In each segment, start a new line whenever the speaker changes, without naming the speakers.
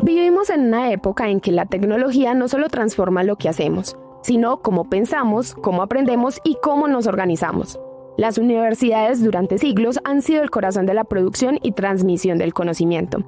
Vivimos en una época en que la tecnología no solo transforma lo que hacemos, sino cómo pensamos, cómo aprendemos y cómo nos organizamos. Las universidades durante siglos han sido el corazón de la producción y transmisión del conocimiento.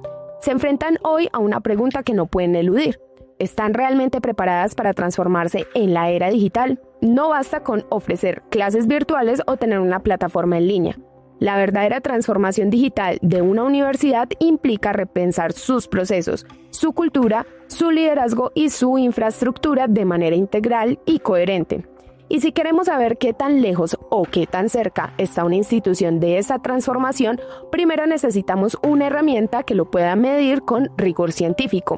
Se enfrentan hoy a una pregunta que no pueden eludir. ¿Están realmente preparadas para transformarse en la era digital? No basta con ofrecer clases virtuales o tener una plataforma en línea. La verdadera transformación digital de una universidad implica repensar sus procesos, su cultura, su liderazgo y su infraestructura de manera integral y coherente. Y si queremos saber qué tan lejos o qué tan cerca está una institución de esa transformación, primero necesitamos una herramienta que lo pueda medir con rigor científico.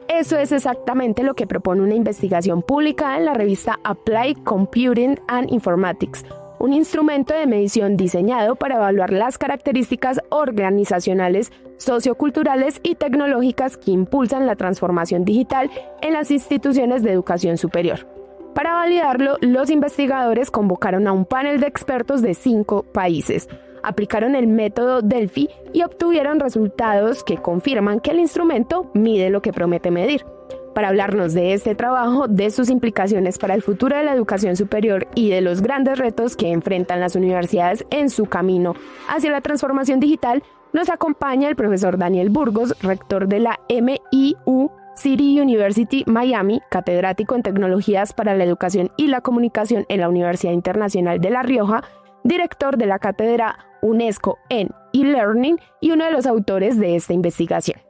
Eso es exactamente lo que propone una investigación publicada en la revista Applied Computing and Informatics, un instrumento de medición diseñado para evaluar las características organizacionales, socioculturales y tecnológicas que impulsan la transformación digital en las instituciones de educación superior. Para validarlo, los investigadores convocaron a un panel de expertos de 5 países, aplicaron el método Delphi y obtuvieron resultados que confirman que el instrumento mide lo que promete medir. Para hablarnos de este trabajo, de sus implicaciones para el futuro de la educación superior y de los grandes retos que enfrentan las universidades en su camino hacia la transformación digital, nos acompaña el profesor Daniel Burgos, rector de la MIU City University Miami, catedrático en Tecnologías para la Educación y la Comunicación en la Universidad Internacional de La Rioja, director de la cátedra UNESCO en e-Learning y uno de los autores de esta investigación.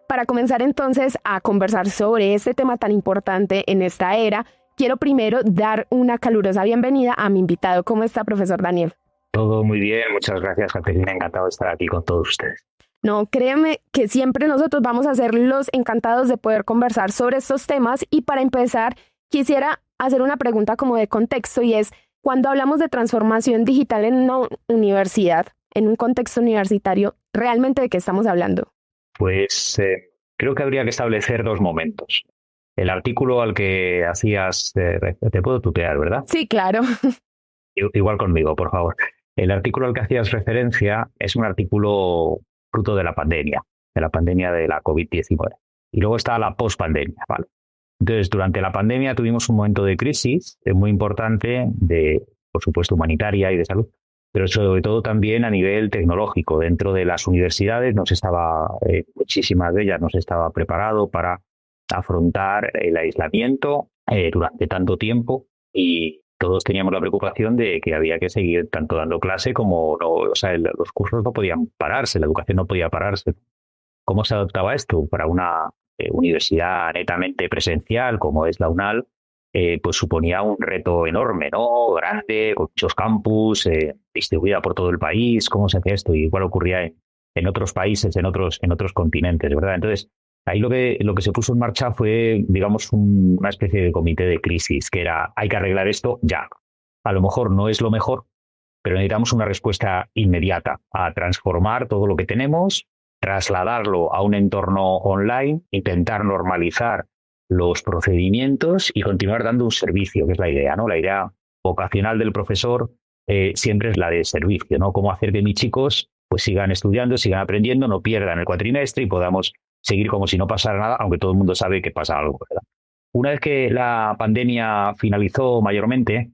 Para comenzar entonces a conversar sobre este tema tan importante en esta era, quiero primero dar una calurosa bienvenida a mi invitado. ¿Cómo está, profesor Daniel?
Todo muy bien, muchas gracias, Caterina. Encantado de estar aquí con todos ustedes.
No, créeme que siempre nosotros vamos a ser los encantados de poder conversar sobre estos temas. Y para empezar, quisiera hacer una pregunta como de contexto, y es, cuando hablamos de transformación digital en una universidad, en un contexto universitario, ¿realmente de qué estamos hablando?
Pues creo que habría que establecer 2 momentos. El artículo al que hacías, te puedo tutear, ¿verdad?
Sí, claro.
Igual conmigo, por favor. El artículo al que hacías referencia es un artículo fruto de la pandemia de la COVID-19. Y luego está la pospandemia, ¿vale? Entonces, durante la pandemia tuvimos un momento de crisis muy importante, por supuesto, humanitaria y de salud, pero sobre todo también a nivel tecnológico. Dentro de las universidades muchísimas de ellas no se estaba preparado para afrontar el aislamiento durante tanto tiempo, y todos teníamos la preocupación de que había que seguir tanto dando clase como no, los cursos no podían pararse, la educación no podía pararse. ¿Cómo se adaptaba esto para una universidad netamente presencial como es la UNAL? Pues suponía un reto enorme, ¿no? Grande, con muchos campus, distribuida por todo el país. ¿Cómo se hace esto? Y igual ocurría en otros países, en otros continentes, ¿verdad? Entonces, ahí lo que se puso en marcha fue, digamos, una especie de comité de crisis, que era, hay que arreglar esto ya. A lo mejor no es lo mejor, pero necesitamos una respuesta inmediata a transformar todo lo que tenemos, trasladarlo a un entorno online, intentar normalizar los procedimientos y continuar dando un servicio, que es la idea, ¿no? La idea vocacional del profesor siempre es la de servicio, ¿no? Cómo hacer que mis chicos pues sigan estudiando, sigan aprendiendo, no pierdan el cuatrimestre y podamos seguir como si no pasara nada, aunque todo el mundo sabe que pasa algo, ¿verdad? Una vez que la pandemia finalizó mayormente,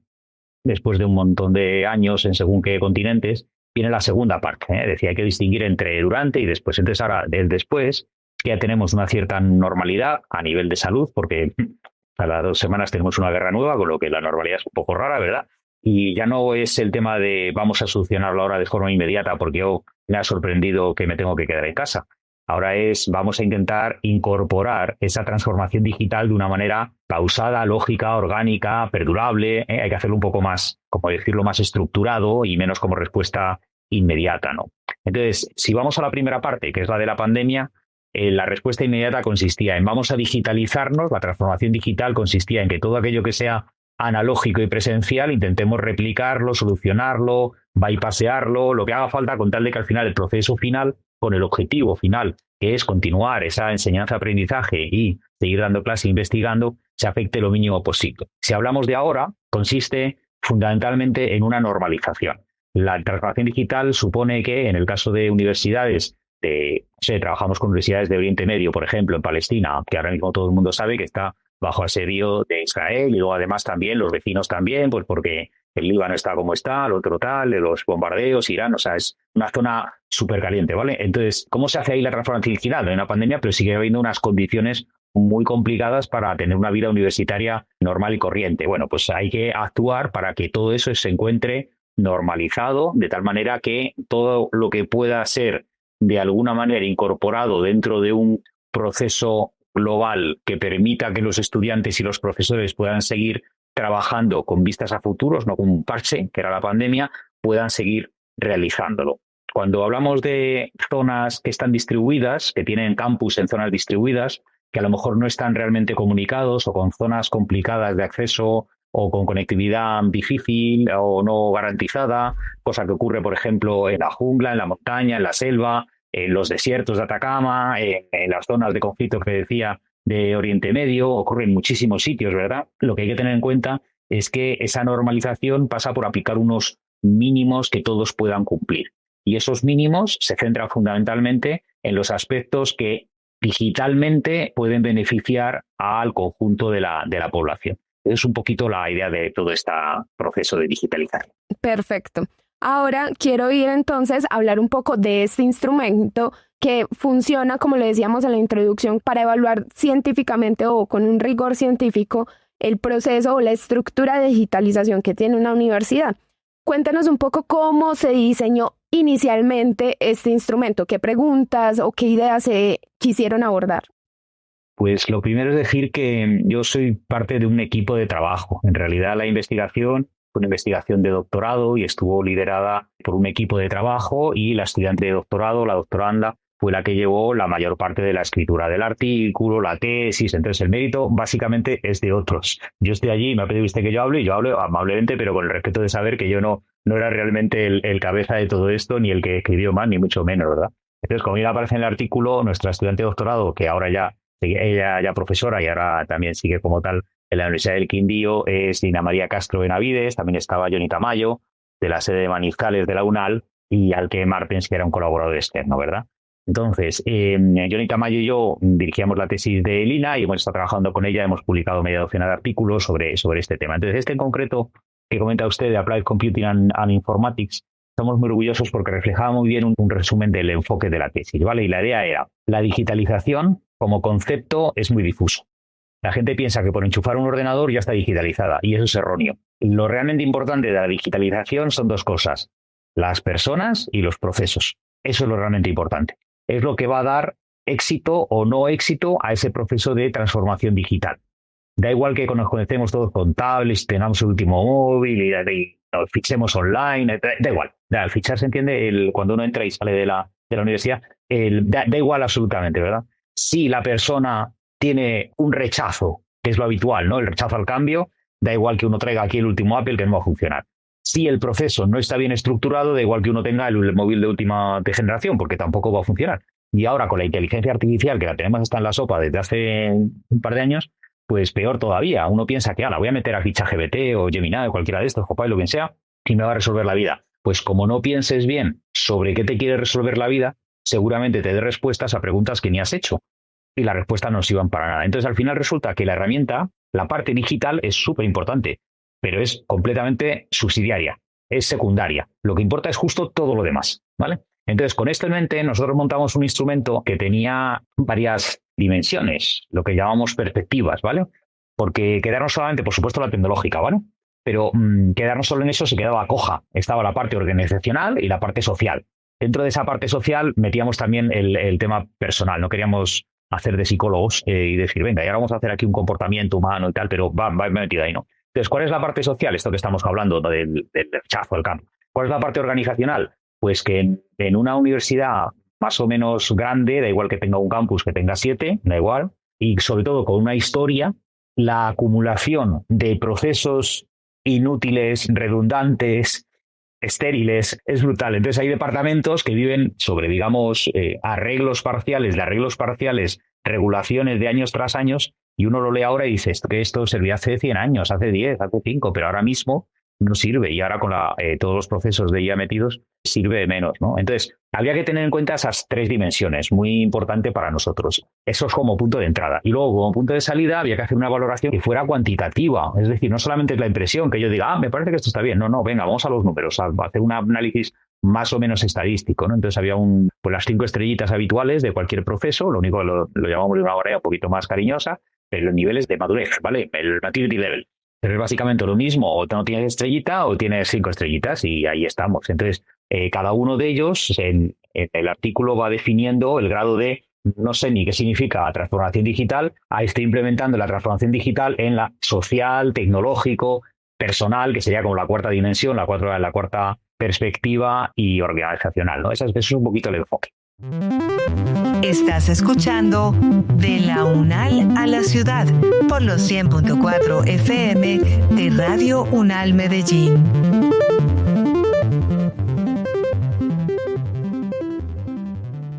después de un montón de años en según qué continentes, viene la segunda parte, ¿eh? Decía, hay que distinguir entre durante y después. Entonces ahora, del después, ya tenemos una cierta normalidad a nivel de salud, porque cada 2 semanas tenemos una guerra nueva, con lo que la normalidad es un poco rara, ¿verdad? Y ya no es el tema de vamos a solucionarlo ahora de forma inmediata porque yo me ha sorprendido que me tengo que quedar en casa. Ahora vamos a intentar incorporar esa transformación digital de una manera pausada, lógica, orgánica, perdurable. Hay que hacerlo un poco más, como decirlo, más estructurado y menos como respuesta inmediata, ¿no? Entonces, si vamos a la primera parte, que es la de la pandemia, la respuesta inmediata consistía en vamos a digitalizarnos. La transformación digital consistía en que todo aquello que sea analógico y presencial intentemos replicarlo, solucionarlo, bypassearlo, lo que haga falta, con tal de que al final el proceso final, con el objetivo final, que es continuar esa enseñanza-aprendizaje y seguir dando clase e investigando, se afecte lo mínimo posible. Si hablamos de ahora, consiste fundamentalmente en una normalización. La transformación digital supone que, en el caso de universidades, no sé, trabajamos con universidades de Oriente Medio, por ejemplo, en Palestina, que ahora mismo todo el mundo sabe que está bajo asedio de Israel, y luego además también los vecinos también, pues porque el Líbano está como está, el otro tal, de los bombardeos, Irán, o sea, es una zona súper caliente, ¿vale? Entonces, ¿cómo se hace ahí la transformación digital? No hay una pandemia, pero sigue habiendo unas condiciones muy complicadas para tener una vida universitaria normal y corriente. Bueno, pues hay que actuar para que todo eso se encuentre normalizado, de tal manera que todo lo que pueda ser de alguna manera incorporado dentro de un proceso global que permita que los estudiantes y los profesores puedan seguir trabajando con vistas a futuros, no con un parche, que era la pandemia, puedan seguir realizándolo. Cuando hablamos de zonas que están distribuidas, que tienen campus en zonas distribuidas, que a lo mejor no están realmente comunicados o con zonas complicadas de acceso o con conectividad difícil o no garantizada, cosa que ocurre, por ejemplo, en la jungla, en la montaña, en la selva, en los desiertos de Atacama, en las zonas de conflicto que decía de Oriente Medio, ocurre en muchísimos sitios, ¿verdad? Lo que hay que tener en cuenta es que esa normalización pasa por aplicar unos mínimos que todos puedan cumplir. Y esos mínimos se centran fundamentalmente en los aspectos que digitalmente pueden beneficiar al conjunto de la población. Es un poquito la idea de todo este proceso de digitalización.
Perfecto. Ahora quiero ir entonces a hablar un poco de este instrumento que funciona, como le decíamos en la introducción, para evaluar científicamente o con un rigor científico el proceso o la estructura de digitalización que tiene una universidad. Cuéntanos un poco cómo se diseñó inicialmente este instrumento, qué preguntas o qué ideas se quisieron abordar.
Pues lo primero es decir que yo soy parte de un equipo de trabajo. En realidad la investigación fue una investigación de doctorado y estuvo liderada por un equipo de trabajo, y la estudiante de doctorado, la doctoranda, fue la que llevó la mayor parte de la escritura del artículo, la tesis. Entonces el mérito básicamente es de otros. Yo estoy allí, me ha pedido usted que yo hable, y yo hablo amablemente, pero con el respeto de saber que yo no era realmente el cabeza de todo esto, ni el que escribió más, ni mucho menos, ¿verdad? Entonces, como ya aparece en el artículo, nuestra estudiante de doctorado, que ahora ella ya profesora y ahora también sigue como tal en la Universidad del Quindío, es Dina María Castro Benavides. También estaba Johnny Tamayo, de la sede de Manizales de la UNAL, y Alke Martens, que era un colaborador externo, ¿verdad? Entonces, Johnny Tamayo y yo dirigíamos la tesis de Lina y hemos estado trabajando con ella, hemos publicado media docena de artículos sobre este tema. Entonces, este en concreto que comenta usted de Applied Computing and Informatics, estamos muy orgullosos porque reflejaba muy bien un resumen del enfoque de la tesis, ¿vale? Y la idea era, la digitalización como concepto es muy difuso. La gente piensa que por enchufar un ordenador ya está digitalizada, y eso es erróneo. Lo realmente importante de la digitalización son dos cosas: las personas y los procesos. Eso es lo realmente importante. Es lo que va a dar éxito o no éxito a ese proceso de transformación digital. Da igual que nos conectemos todos con tablets, tengamos el último móvil y nos fichemos online, da igual. El fichar se entiende cuando uno entra y sale de la universidad. Da igual absolutamente, ¿verdad? Si la persona tiene un rechazo, que es lo habitual, ¿no? El rechazo al cambio, da igual que uno traiga aquí el último Apple, que no va a funcionar. Si el proceso no está bien estructurado, da igual que uno tenga el móvil de última generación, porque tampoco va a funcionar. Y ahora con la inteligencia artificial, que la tenemos hasta en la sopa desde hace un par de años, pues peor todavía. Uno piensa que la voy a meter aquí ChatGPT o Gemini o cualquiera de estos, Copilot, lo que sea, y me va a resolver la vida. Pues como no pienses bien sobre qué te quiere resolver la vida, seguramente te dé respuestas a preguntas que ni has hecho, y las respuestas no sirvan para nada. Entonces, al final resulta que la herramienta, la parte digital, es súper importante, pero es completamente subsidiaria, es secundaria. Lo que importa es justo todo lo demás, ¿vale? Entonces, con esto en mente, nosotros montamos un instrumento que tenía varias dimensiones, lo que llamamos perspectivas, ¿vale? Porque quedarnos solamente, por supuesto, la tecnológica, ¿vale? Pero quedarnos solo en eso se quedaba coja. Estaba la parte organizacional y la parte social. Dentro de esa parte social metíamos también el tema personal. No queríamos hacer de psicólogos y decir, venga, y ahora vamos a hacer aquí un comportamiento humano y tal, pero va metido ahí, ¿no? Entonces, ¿cuál es la parte social? Esto que estamos hablando del rechazo al cambio. ¿Cuál es la parte organizacional? Pues que en una universidad más o menos grande, da igual que tenga un campus, que tenga 7, da igual, y sobre todo con una historia, la acumulación de procesos inútiles, redundantes, estériles, es brutal. Entonces hay departamentos que viven sobre, digamos, arreglos parciales, regulaciones de años tras años, y uno lo lee ahora y dice, esto servía hace 100 años, hace 10, hace 5, pero ahora mismo no sirve. Y ahora con todos los procesos de IA metidos, sirve de menos, ¿no? Entonces, había que tener en cuenta esas 3 dimensiones, muy importante para nosotros. Eso es como punto de entrada. Y luego, como punto de salida, había que hacer una valoración que fuera cuantitativa. Es decir, no solamente es la impresión, que yo diga, me parece que esto está bien. No, venga, vamos a los números, a hacer un análisis más o menos estadístico, ¿no? Entonces había pues las 5 estrellitas habituales de cualquier proceso, lo único que lo llamamos de una manera un poquito más cariñosa, los niveles de madurez, ¿vale? El maturity level. Pero es básicamente lo mismo, o no tienes estrellita o tienes 5 estrellitas y ahí estamos. Entonces, cada uno de ellos en el artículo va definiendo el grado de, no sé ni qué significa transformación digital, estoy implementando la transformación digital en la social, tecnológico, personal, que sería como la 4ª dimensión, la cuarta perspectiva y organizacional, ¿no? Ese es un poquito el enfoque.
Estás escuchando De la UNAL a la Ciudad por los 100.4 FM de Radio UNAL Medellín.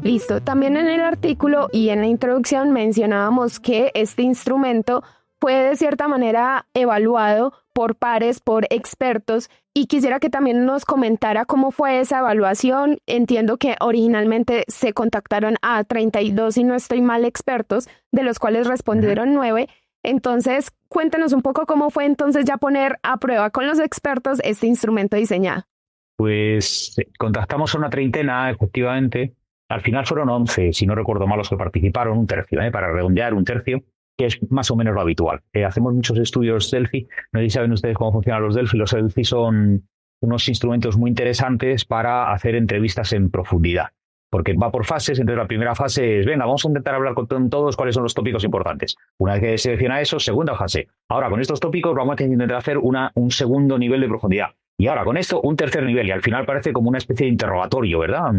Listo. También en el artículo y en la introducción mencionábamos que este instrumento fue de cierta manera evaluado por pares, por expertos, y quisiera que también nos comentara cómo fue esa evaluación. Entiendo que originalmente se contactaron a 32, si no estoy mal, expertos, de los cuales respondieron 9. Entonces, cuéntanos un poco cómo fue entonces ya poner a prueba con los expertos este instrumento diseñado.
Pues contactamos a una treintena, efectivamente. Al final fueron 11, si no recuerdo mal, los que participaron, un tercio, para redondear un tercio, que es más o menos lo habitual. Hacemos muchos estudios Delphi. No sé si saben ustedes cómo funcionan los Delphi. Los Delphi son unos instrumentos muy interesantes para hacer entrevistas en profundidad, porque va por fases. Entonces la primera fase es, venga, vamos a intentar hablar con todos cuáles son los tópicos importantes. Una vez que selecciona eso, segunda fase. Ahora con estos tópicos vamos a intentar hacer un segundo nivel de profundidad. Y ahora con esto un tercer nivel. Y al final parece como una especie de interrogatorio, ¿verdad?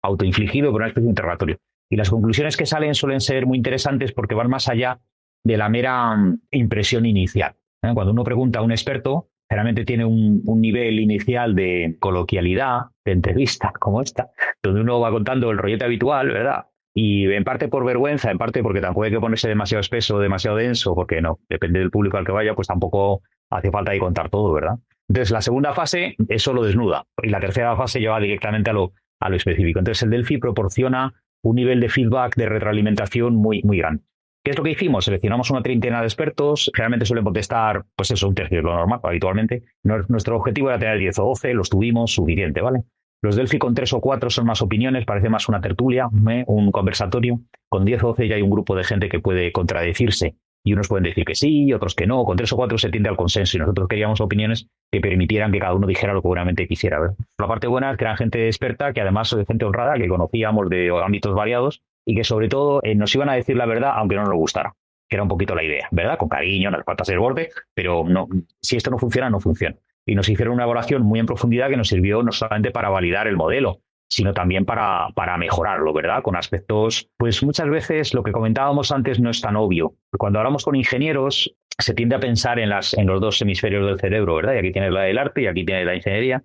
Autoinfligido, pero una especie de interrogatorio. Y las conclusiones que salen suelen ser muy interesantes porque van más allá de la mera impresión inicial. Cuando uno pregunta a un experto, generalmente tiene un nivel inicial de coloquialidad, de entrevista como esta, donde uno va contando el rollete habitual, ¿verdad? Y en parte por vergüenza, en parte porque tampoco hay que ponerse demasiado espeso, demasiado denso, porque no, depende del público al que vaya, pues tampoco hace falta ahí contar todo, ¿verdad? Entonces la segunda fase eso lo desnuda y la tercera fase lleva directamente a lo específico. Entonces el Delphi proporciona un nivel de feedback, de retroalimentación muy, muy grande. ¿Qué es lo que hicimos? Seleccionamos una treintena de expertos, generalmente suelen contestar, pues eso, un tercio de lo normal, habitualmente. Nuestro objetivo era tener 10 o 12, los tuvimos, suficiente, ¿vale? Los Delphi con 3 o 4 son más opiniones, parece más una tertulia, un conversatorio. Con 10 o 12 ya hay un grupo de gente que puede contradecirse y unos pueden decir que sí, otros que no. Con 3 o 4 se tiende al consenso y nosotros queríamos opiniones que permitieran que cada uno dijera lo que buenamente quisiera. ¿Verdad? La parte buena es que eran gente experta, que además de gente honrada, que conocíamos de ámbitos variados y que sobre todo nos iban a decir la verdad aunque no nos gustara, que era un poquito la idea, ¿verdad? Con cariño, las patas del borde, pero no, si esto no funciona, no funciona. Y nos hicieron una evaluación muy en profundidad que nos sirvió no solamente para validar el modelo, sino también para mejorarlo, ¿verdad? Con aspectos, pues muchas veces lo que comentábamos antes no es tan obvio. Cuando hablamos con ingenieros, se tiende a pensar en los 2 hemisferios del cerebro, ¿verdad? Y aquí tienes la del arte y aquí tienes la ingeniería.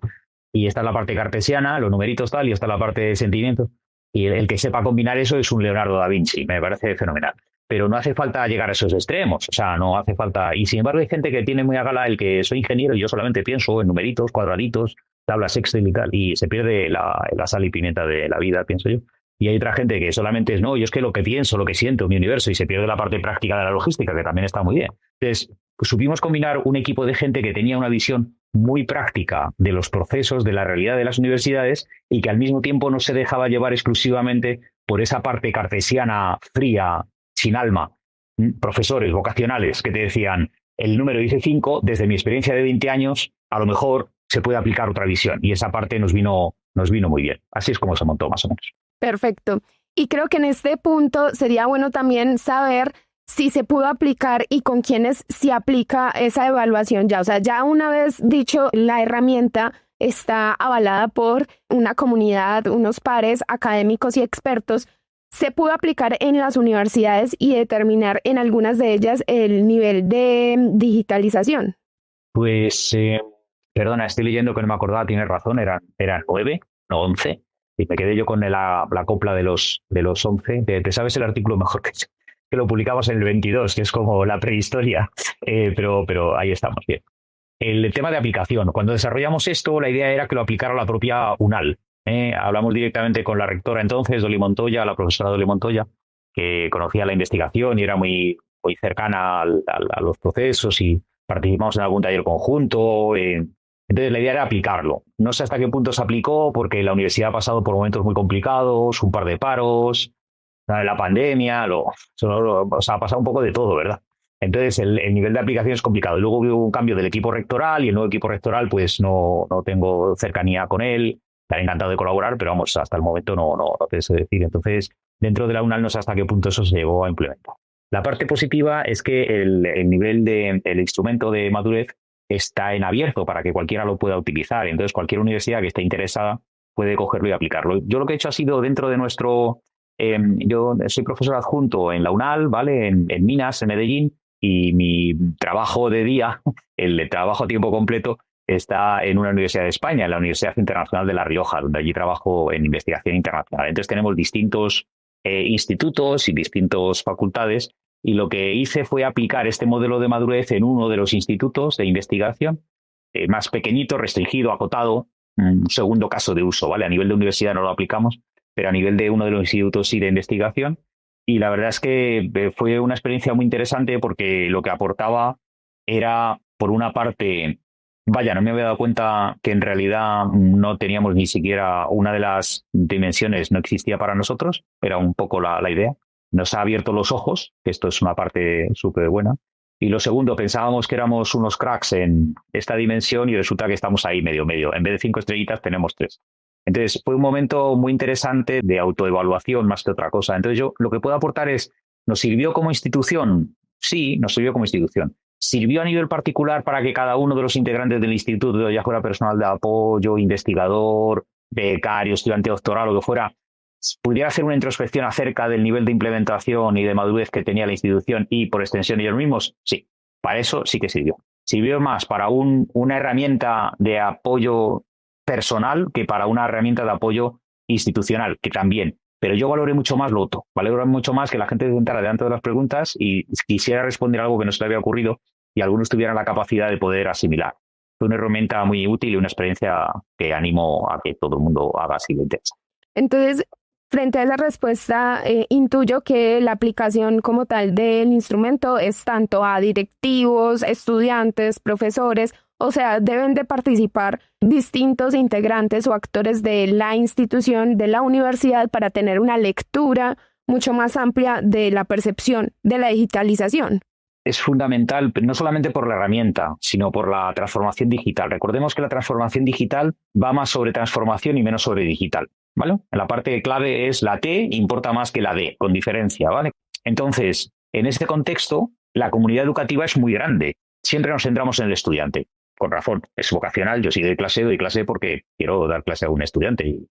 Y esta es la parte cartesiana, los numeritos tal, y esta es la parte de sentimientos. Y el que sepa combinar eso es un Leonardo da Vinci, me parece fenomenal. Pero no hace falta llegar a esos extremos, o sea, no hace falta. Y sin embargo hay gente que tiene muy a gala el que soy ingeniero y yo solamente pienso en numeritos, cuadraditos, tablas Excel y tal, y se pierde la sal y pimienta de la vida, pienso yo. Y hay otra gente que solamente es, no, yo es que lo que pienso, lo que siento, mi universo, y se pierde la parte práctica de la logística, que también está muy bien. Entonces, pues supimos combinar un equipo de gente que tenía una visión muy práctica de los procesos, de la realidad de las universidades, y que al mismo tiempo no se dejaba llevar exclusivamente por esa parte cartesiana, fría, sin alma. Profesores vocacionales que te decían, el número dice 5, desde mi experiencia de 20 años, a lo mejor se puede aplicar otra visión. Y esa parte nos vino muy bien. Así es como se montó, más o menos.
Perfecto. Y creo que en este punto sería bueno también saber si se pudo aplicar y con quiénes se aplica esa evaluación ya. O sea, ya una vez dicho, la herramienta está avalada por una comunidad, unos pares académicos y expertos, se pudo aplicar en las universidades y determinar en algunas de ellas el nivel de digitalización.
Pues, perdona, estoy leyendo que no me acordaba, tienes razón, eran 9, no 11. Y me quedé yo con la copla de los 11. Te sabes el artículo mejor que yo, que lo publicamos en el 22, que es como la prehistoria, pero ahí estamos, bien. el tema de aplicación. Cuando desarrollamos esto, la idea era que lo aplicara la propia UNAL. Hablamos directamente con la rectora entonces, Dolly Montoya, la profesora Dolly Montoya, que conocía la investigación y era muy cercana a los procesos y participamos en algún taller conjunto. Entonces la idea era aplicarlo. No sé hasta qué punto se aplicó porque la universidad ha pasado por momentos muy complicados, un par de paros, la pandemia, o sea, ha pasado un poco de todo, ¿verdad? Entonces el nivel de aplicación es complicado. Luego hubo un cambio del equipo rectoral y el nuevo equipo rectoral pues no tengo cercanía con él. Estaré encantado de colaborar, pero vamos, hasta el momento no te sé decir. Entonces, dentro de la UNAL no sé hasta qué punto eso se llegó a implementar. La parte positiva es que el nivel del instrumento de madurez está en abierto para que cualquiera lo pueda utilizar. Entonces, cualquier universidad que esté interesada puede cogerlo y aplicarlo. Yo lo que he hecho ha sido dentro de nuestro... yo soy profesor adjunto en la UNAL, ¿vale? En Minas, en Medellín, y mi trabajo de día, el trabajo a tiempo completo, está en una universidad de España, en la Universidad Internacional de La Rioja, donde allí trabajo en investigación internacional. Entonces tenemos distintos institutos y distintas facultades, y lo que hice fue aplicar este modelo de madurez en uno de los institutos de investigación, más pequeñito, restringido, acotado, un segundo caso de uso, ¿vale? A nivel de universidad no lo aplicamos, pero a nivel de uno de los institutos sí de investigación. Y la verdad es que fue una experiencia muy interesante porque lo que aportaba era, por una parte, vaya, no me había dado cuenta que en realidad no teníamos ni siquiera una de las dimensiones, no existía para nosotros, era un poco la idea. Nos ha abierto los ojos, que esto es una parte súper buena. Y lo segundo, pensábamos que éramos unos cracks en esta dimensión y resulta que estamos ahí medio. En vez de 5 estrellitas tenemos 3. Entonces fue un momento muy interesante de autoevaluación más que otra cosa. Entonces yo lo que puedo aportar es, ¿nos sirvió como institución? Sí, nos sirvió como institución. ¿Sirvió a nivel particular para que cada uno de los integrantes del instituto, ya fuera personal de apoyo, investigador, becario, estudiante doctoral, lo que fuera, pudiera hacer una introspección acerca del nivel de implementación y de madurez que tenía la institución y, por extensión, ellos mismos? Sí, para eso sí que sirvió. Sirvió más para una herramienta de apoyo personal que para una herramienta de apoyo institucional, que también. Pero yo valoré mucho más lo otro. Valoré mucho más que la gente se sentara delante de las preguntas y quisiera responder algo que no se le había ocurrido y algunos tuvieran la capacidad de poder asimilar. Fue una herramienta muy útil y una experiencia que animo a que todo el mundo haga si le interesa.
Entonces, frente a esa respuesta, intuyo que la aplicación como tal del instrumento es tanto a directivos, estudiantes, profesores, o sea, deben de participar distintos integrantes o actores de la institución, de la universidad, para tener una lectura mucho más amplia de la percepción de la digitalización.
Es fundamental, no solamente por la herramienta, sino por la transformación digital. Recordemos que la transformación digital va más sobre transformación y menos sobre digital, ¿vale? La parte clave es la T, importa más que la D, con diferencia, ¿vale? Entonces, en este contexto, la comunidad educativa es muy grande. Siempre nos centramos en el estudiante. Con razón, es vocacional, yo sí doy clase porque quiero dar clase a un estudiante. Y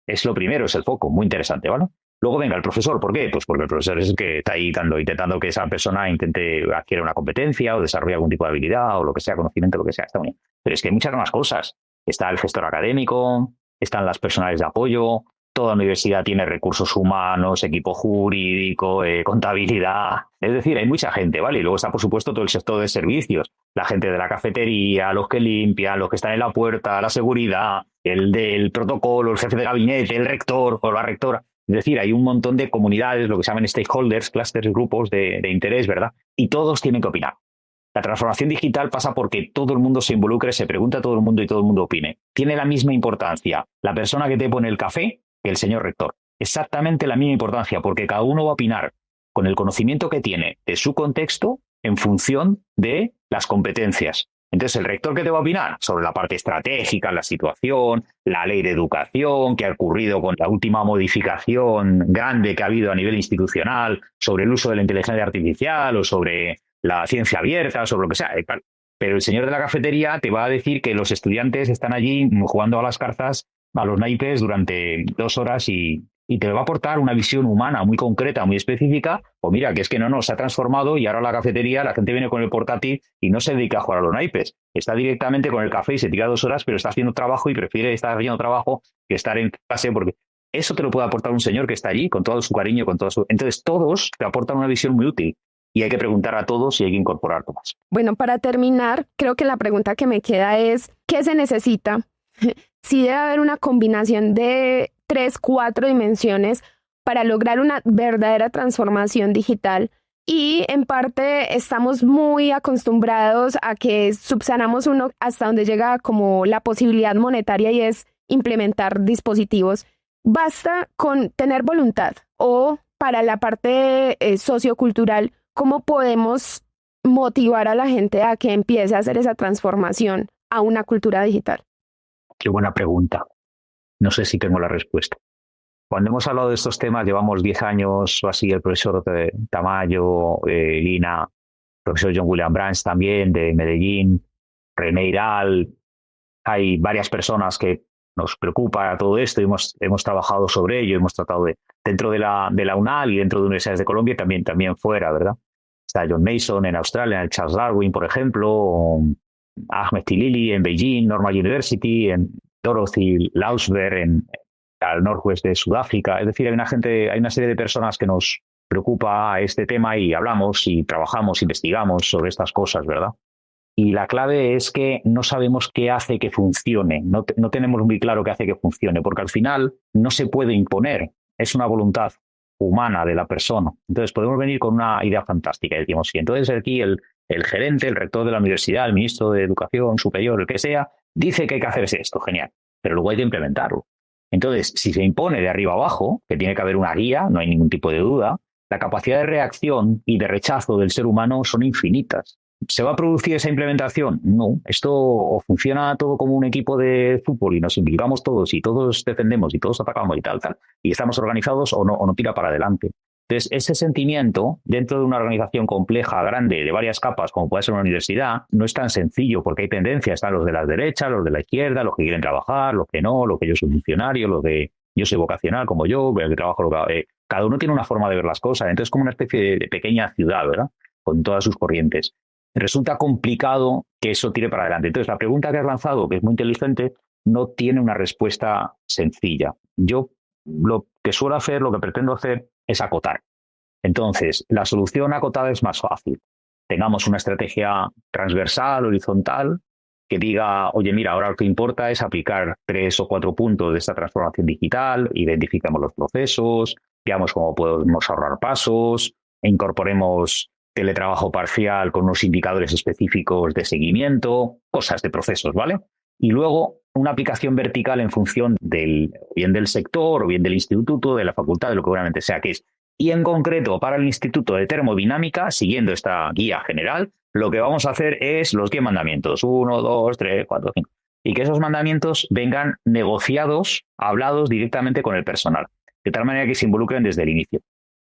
es lo primero, es el foco, muy interesante, ¿vale? Luego venga el profesor, ¿por qué? Pues porque el profesor es el que está ahí intentando que esa persona adquiera una competencia o desarrolle algún tipo de habilidad o lo que sea, conocimiento, lo que sea, está muy bien. Pero es que hay muchas más cosas. Está el gestor académico, están las personales de apoyo, toda universidad tiene recursos humanos, equipo jurídico, contabilidad. Es decir, hay mucha gente, ¿vale? Y luego está, por supuesto, todo el sector de servicios. La gente de la cafetería, los que limpian, los que están en la puerta, la seguridad, el del protocolo, el jefe de gabinete, el rector o la rectora. Es decir, hay un montón de comunidades, lo que se llaman stakeholders, clusters, grupos de interés, ¿verdad? Y todos tienen que opinar. La transformación digital pasa porque todo el mundo se involucre, se pregunta a todo el mundo y todo el mundo opine. Tiene la misma importancia la persona que te pone el café que el señor rector. Exactamente la misma importancia, porque cada uno va a opinar con el conocimiento que tiene de su contexto en función de las competencias. Entonces, el rector que te va a opinar sobre la parte estratégica, la situación, la ley de educación, qué ha ocurrido con la última modificación grande que ha habido a nivel institucional, sobre el uso de la inteligencia artificial o sobre la ciencia abierta, sobre lo que sea. Pero el señor de la cafetería te va a decir que los estudiantes están allí jugando a las cartas, a los naipes durante 2 horas y te va a aportar una visión humana muy concreta, muy específica. O mira, que es que no, se ha transformado y ahora la cafetería, la gente viene con el portátil y no se dedica a jugar a los naipes. Está directamente con el café y se tira 2 horas, pero está haciendo trabajo y prefiere estar haciendo trabajo que estar en clase, porque eso te lo puede aportar un señor que está allí con todo su cariño, con todo su... Entonces todos te aportan una visión muy útil. y hay que preguntar a todos y hay que incorporar todas.
Bueno, para terminar, creo que la pregunta que me queda es, ¿qué se necesita? Sí debe haber una combinación de 3, 4 dimensiones para lograr una verdadera transformación digital. Y en parte estamos muy acostumbrados a que subsanamos uno hasta donde llega como la posibilidad monetaria y es implementar dispositivos. Basta con tener voluntad. O para la parte sociocultural, ¿cómo podemos motivar a la gente a que empiece a hacer esa transformación a una cultura digital?
Qué buena pregunta. No sé si tengo la respuesta. Cuando hemos hablado de estos temas, llevamos 10 años o así, el profesor Tamayo, Lina, el profesor John William Branch también, de Medellín, René Iral. Hay varias personas que nos preocupa todo esto y hemos trabajado sobre ello, hemos tratado dentro de la UNAL y dentro de universidades de Colombia y también fuera, ¿verdad? Está John Mason en Australia, en el Charles Darwin, por ejemplo, o Ahmed Tilili en Beijing, Normal University, en Dorothy Lausberg al northwest de Sudáfrica. Es decir, hay una serie de personas que nos preocupa este tema y hablamos y trabajamos, investigamos sobre estas cosas, ¿verdad? Y la clave es que no sabemos qué hace que funcione, no tenemos muy claro qué hace que funcione, porque al final no se puede imponer, es una voluntad humana de la persona. Entonces podemos venir con una idea fantástica y decimos, sí, entonces aquí el gerente, el rector de la universidad, el ministro de Educación Superior, el que sea, dice que hay que hacer esto, genial, pero luego hay que implementarlo. Entonces, si se impone de arriba abajo, que tiene que haber una guía, no hay ningún tipo de duda, la capacidad de reacción y de rechazo del ser humano son infinitas. ¿Se va a producir esa implementación? No. Esto o funciona todo como un equipo de fútbol y nos implicamos todos y todos defendemos y todos atacamos y tal, y estamos organizados o no tira para adelante. Entonces, ese sentimiento dentro de una organización compleja, grande, de varias capas, como puede ser una universidad, no es tan sencillo porque hay tendencias. Están los de la derecha, los de la izquierda, los que quieren trabajar, los que no, los que yo soy funcionario, los de yo soy vocacional como yo, el que trabajo, cada uno tiene una forma de ver las cosas. Entonces, como una especie de pequeña ciudad, ¿verdad? Con todas sus corrientes. Resulta complicado que eso tire para adelante. Entonces, la pregunta que has lanzado, que es muy inteligente, no tiene una respuesta sencilla. Yo lo que suelo hacer, lo que pretendo hacer, es acotar. Entonces, la solución acotada es más fácil. Tengamos una estrategia transversal, horizontal, que diga, oye, mira, ahora lo que importa es aplicar 3 o 4 puntos de esta transformación digital, identifiquemos los procesos, veamos cómo podemos ahorrar pasos, e incorporemos teletrabajo parcial con unos indicadores específicos de seguimiento, cosas de procesos, ¿vale? Y luego una aplicación vertical en función bien del sector o bien del instituto, de la facultad, de lo que obviamente sea que es. Y en concreto para el Instituto de Termodinámica, siguiendo esta guía general, lo que vamos a hacer es los 10 mandamientos. 1, 2, 3, 4, 5. Y que esos mandamientos vengan negociados, hablados directamente con el personal, de tal manera que se involucren desde el inicio.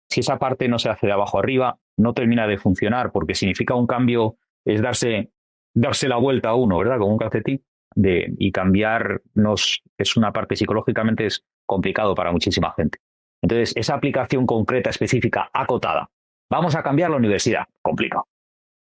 Si esa parte no se hace de abajo arriba, no termina de funcionar porque significa un cambio, es darse la vuelta a uno, ¿verdad? Como un calcetín. Y cambiarnos es una parte psicológicamente es complicado para muchísima gente. Entonces, esa aplicación concreta, específica, acotada. Vamos a cambiar la universidad. Complicado.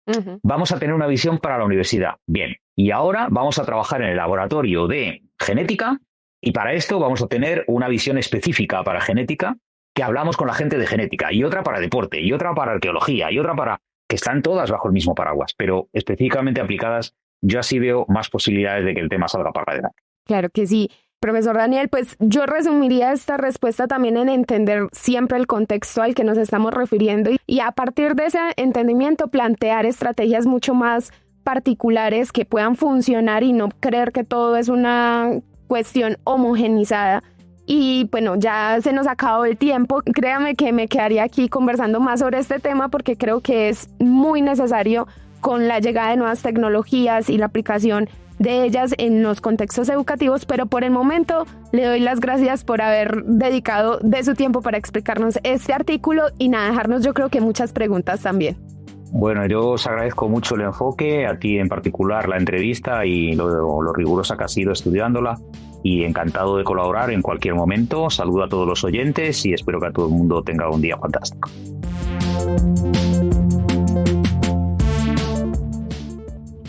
Uh-huh. Vamos a tener una visión para la universidad. Bien. Y ahora vamos a trabajar en el laboratorio de genética y para esto vamos a tener una visión específica para genética que hablamos con la gente de genética y otra para deporte y otra para arqueología y otra para... que están todas bajo el mismo paraguas, pero específicamente aplicadas. Yo así veo más posibilidades de que el tema salga para adelante.
Claro que sí. Profesor Daniel, pues yo resumiría esta respuesta también en entender siempre el contexto al que nos estamos refiriendo y a partir de ese entendimiento plantear estrategias mucho más particulares que puedan funcionar y no creer que todo es una cuestión homogenizada. Y bueno, ya se nos acabó el tiempo. Créame que me quedaría aquí conversando más sobre este tema porque creo que es muy necesario con la llegada de nuevas tecnologías y la aplicación de ellas en los contextos educativos, pero por el momento le doy las gracias por haber dedicado de su tiempo para explicarnos este artículo y dejarnos yo creo que muchas preguntas también.
Bueno, yo os agradezco mucho el enfoque, a ti en particular la entrevista y lo rigurosa que has sido estudiándola y encantado de colaborar en cualquier momento. Saludo a todos los oyentes y espero que a todo el mundo tenga un día fantástico.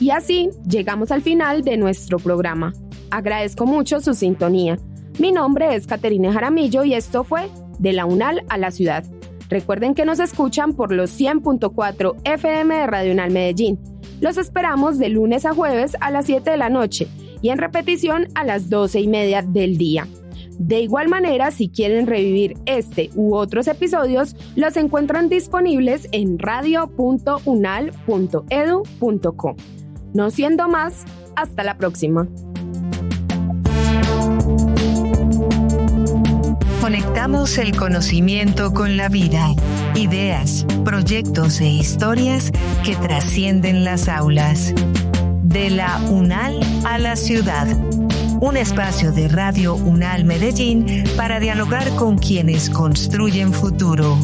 Y así llegamos al final de nuestro programa. Agradezco mucho su sintonía. Mi nombre es Caterine Jaramillo y esto fue De la UNAL a la Ciudad. Recuerden que nos escuchan por los 100.4 FM de Radio UNAL Medellín. Los esperamos de lunes a jueves a las 7 de la noche y en repetición a las 12:30 del día. De igual manera, si quieren revivir este u otros episodios, los encuentran disponibles en radio.unal.edu.co. No siendo más, hasta la próxima.
Conectamos el conocimiento con la vida, ideas, proyectos e historias que trascienden las aulas. De la UNAL a la ciudad. Un espacio de Radio UNAL Medellín para dialogar con quienes construyen futuro.